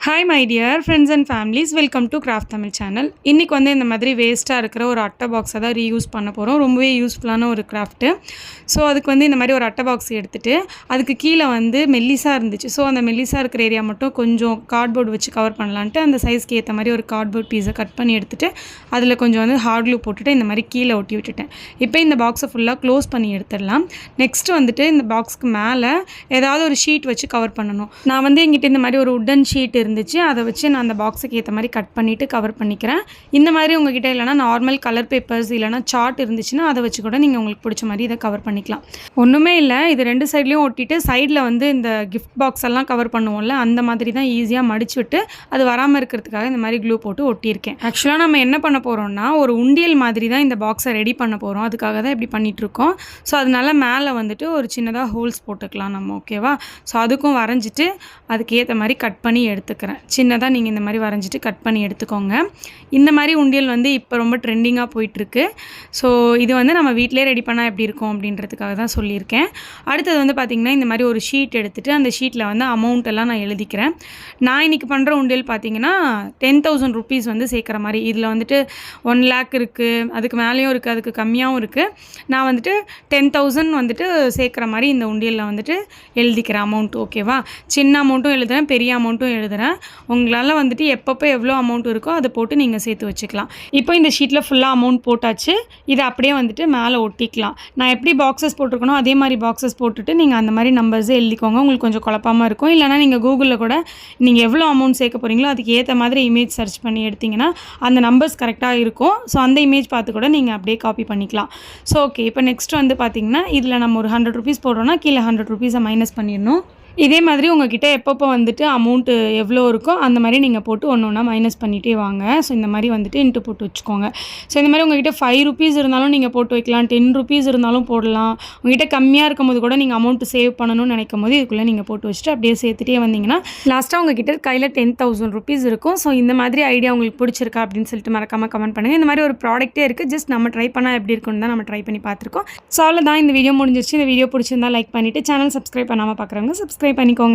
Hi my dear friends and families, welcome to craft Tamil channel. இன்றைக்கி வந்து இந்த மாதிரி வேஸ்ட்டாக இருக்கிற ஒரு அட்டை பாக்ஸை தான் ரீயூஸ் பண்ண போகிறோம். ரொம்பவே யூஸ்ஃபுல்லான ஒரு கிராஃப்ட்டு. ஸோ அதுக்கு வந்து இந்த மாதிரி ஒரு அட்டை பாக்ஸ் எடுத்துகிட்டு அதுக்கு கீழே வந்து மெல்லிஸாக இருந்துச்சு. ஸோ அந்த மெல்லிஸாக இருக்கிற ஏரியா மட்டும் கொஞ்சம் கார்ட்போர்டு வச்சு கவர் பண்ணலான்ட்டு அந்த சைஸ்க்கு ஏற்ற மாதிரி ஒரு கார்ட்போர்ட் பீஸை கட் பண்ணி எடுத்துகிட்டு அதில் கொஞ்சம் வந்து ஹார்ட் க்ளூ போட்டுட்டு இந்த மாதிரி கீழே ஒட்டி விட்டுட்டேன். இப்போ இந்த பாக்ஸை ஃபுல்லாக க்ளோஸ் பண்ணி எடுத்துடலாம். நெக்ஸ்ட்டு வந்துட்டு இந்த பாக்ஸ்க்கு மேலே ஏதாவது ஒரு ஷீட் வச்சு கவர் பண்ணணும். நான் வந்து எங்கிட்ட இந்த மாதிரி ஒரு உட்டன் ஷீட் இருந்துச்சு. அதை வச்சு நான் அந்த பாக்ஸுக்கு ஏற்ற மாதிரி கட் பண்ணிவிட்டு கவர் பண்ணிக்கிறேன். இந்த மாதிரி உங்ககிட்ட இல்லைனா நார்மல் கலர் பேப்பர்ஸ் இல்லைனா சார்ட் இருந்துச்சுன்னா அதை வச்சு கூட நீங்கள் உங்களுக்கு பிடிச்ச மாதிரி இதை கவர் பண்ணிக்கலாம். ஒன்றுமே இல்லை, இது ரெண்டு சைட்லேயும் ஒட்டிட்டு சைடில் வந்து இந்த கிஃப்ட் பாக்ஸ் எல்லாம் கவர் பண்ணுவோம்ல, அந்த மாதிரி தான் ஈஸியாக மடிச்சு விட்டு அது வராமல் இருக்கிறதுக்காக இந்த மாதிரி க்ளூ போட்டு ஒட்டியிருக்கேன். ஆக்சுவலாக நம்ம என்ன பண்ண போகிறோம்னா ஒரு உண்டியல் மாதிரி தான் இந்த பாக்ஸை ரெடி பண்ண போகிறோம். அதுக்காக தான் இப்படி பண்ணிகிட்ருக்கோம். ஸோ அதனால மேலே வந்துட்டு ஒரு சின்னதாக ஹோல்ஸ் போட்டுக்கலாம் நம்ம, ஓகேவா? ஸோ அதுக்கும் வரைஞ்சிட்டு அதுக்கு ஏற்ற மாதிரி கட் பண்ணி எடுத்துக்கிறேன். சின்னதாக நீங்கள் இந்த மாதிரி வரைஞ்சிட்டு கட் பண்ணி எடுத்துக்கோங்க. இந்த மாதிரி உண்டியல் வந்து இப்போ ரொம்ப ட்ரெண்டிங்காக போயிட்டுருக்கு. ஸோ இது வந்து நம்ம வீட்டிலே ரெடி பண்ணால் எப்படி இருக்கும் அப்படின்றதுக்காக தான் சொல்லியிருக்கேன். அடுத்தது வந்து பார்த்திங்கன்னா இந்த மாதிரி ஒரு ஷீட் எடுத்துகிட்டு அந்த ஷீட்டில் வந்து அமௌண்ட் எல்லாம் நான் எழுதிக்கிறேன். நான் இன்றைக்கி பண்ணுற உண்டியல் பார்த்திங்கன்னா 10,000 rupees வந்து சேர்க்குற மாதிரி. இதில் வந்துட்டு 1 lakh இருக்குது, அதுக்கு மேலேயும் இருக்குது, அதுக்கு கம்மியாகவும் இருக்குது. நான் வந்துட்டு 10,000 வந்துட்டு சேர்க்குற மாதிரி இந்த உண்டியலில் வந்துட்டு எழுதிக்கிறேன் அமௌண்ட், ஓகேவா? சின்ன அமௌண்ட்டும் எழுதுகிறேன், பெரிய அமௌண்ட்டும் எழுதுகிறேன். உங்களால் வந்துட்டு எப்பப்போ எவ்வளோ அமௌண்ட் இருக்கோ அதை போட்டு நீங்கள் சேர்த்து வச்சுக்கலாம். இப்போ இந்த ஷீட்டில் ஃபுல்லாக அமௌண்ட் போட்டாச்சு. இதை அப்படியே வந்துட்டு மேலே ஒட்டிக்கலாம். நான் எப்படி பாக்ஸஸ் போட்டிருக்கணும் அதே மாதிரி பாக்ஸஸ் போட்டுட்டு நீங்கள் அந்த மாதிரி நம்பர்ஸே எழுதிக்கோங்க. உங்களுக்கு கொஞ்சம் குழப்பமாக இருக்கும். இல்லைனா நீங்கள் கூகுளில் கூட நீங்கள் எவ்வளோ அமௌண்ட் சேர்க்க போகிறீங்களோ அதுக்கு ஏற்ற மாதிரி இமேஜ் சர்ச் பண்ணி எடுத்திங்கன்னா அந்த நம்பர்ஸ் கரெக்டாக இருக்கும். ஸோ அந்த இமேஜ் பார்த்து கூட நீங்கள் அப்படியே காப்பி பண்ணிக்கலாம். ஸோ ஓகே, இப்போ நெக்ஸ்ட் வந்து பார்த்திங்கன்னா இதில் நம்ம ஒரு 100 rupees போடுறோன்னா கீழே 100 rupees மைனஸ் பண்ணிடணும். இதே மாதிரி உங்கள்கிட்ட எப்பப்போ வந்துட்டு அமௌண்ட்டு எவ்வளோ இருக்கோ அந்த மாதிரி நீங்கள் போட்டு ஒன்று ஒன்றா மைனஸ் பண்ணிகிட்டே வாங்க. ஸோ இந்த மாதிரி வந்துட்டு இன்ட்டு போட்டு வச்சுக்கோங்க. ஸோ இந்த மாதிரி உங்கள்கிட்ட 5 rupees இருந்தாலும் நீங்கள் போட்டு வைக்கலாம், 10 rupees இருந்தாலும் போடலாம். உங்கள்கிட்ட கம்மியாக இருக்கும் போது கூட நீங்கள் அமௌண்ட்டு சேவ் பண்ணணும்னு நினைக்கும் போது இதுக்குள்ளே நீங்கள் போட்டு வச்சுட்டு அப்படியே சேர்த்துட்டே வந்தீங்கன்னா லாஸ்ட்டாக உங்கள்கிட்ட கையில் 10,000 rupees இருக்கும். ஸோ இந்த மாதிரி ஐடியா உங்களுக்கு பிடிச்சிருக்கா அப்படின்னு சொல்லிட்டு மறக்காமல் கமெண்ட் பண்ணுங்கள். இந்த மாதிரி ஒரு ப்ராடக்ட்டே இருக்குது, ஜஸ்ட் நம்ம ட்ரை பண்ணால் எப்படி இருக்குன்னு தான் நம்ம ட்ரை பண்ணி பார்த்துருக்கோம். ஸோ அவ்வளோதான், இந்த வீடியோ முடிஞ்சிருச்சு. இந்த வீடியோ பிடிச்சிருந்தா லைக் பண்ணிவிட்டு சேனல் சப்ஸ்கிரைப் பண்ணாமல் பார்க்குறவங்க சப்ஸ்கிரைப் பண்ணிக்கோங்க.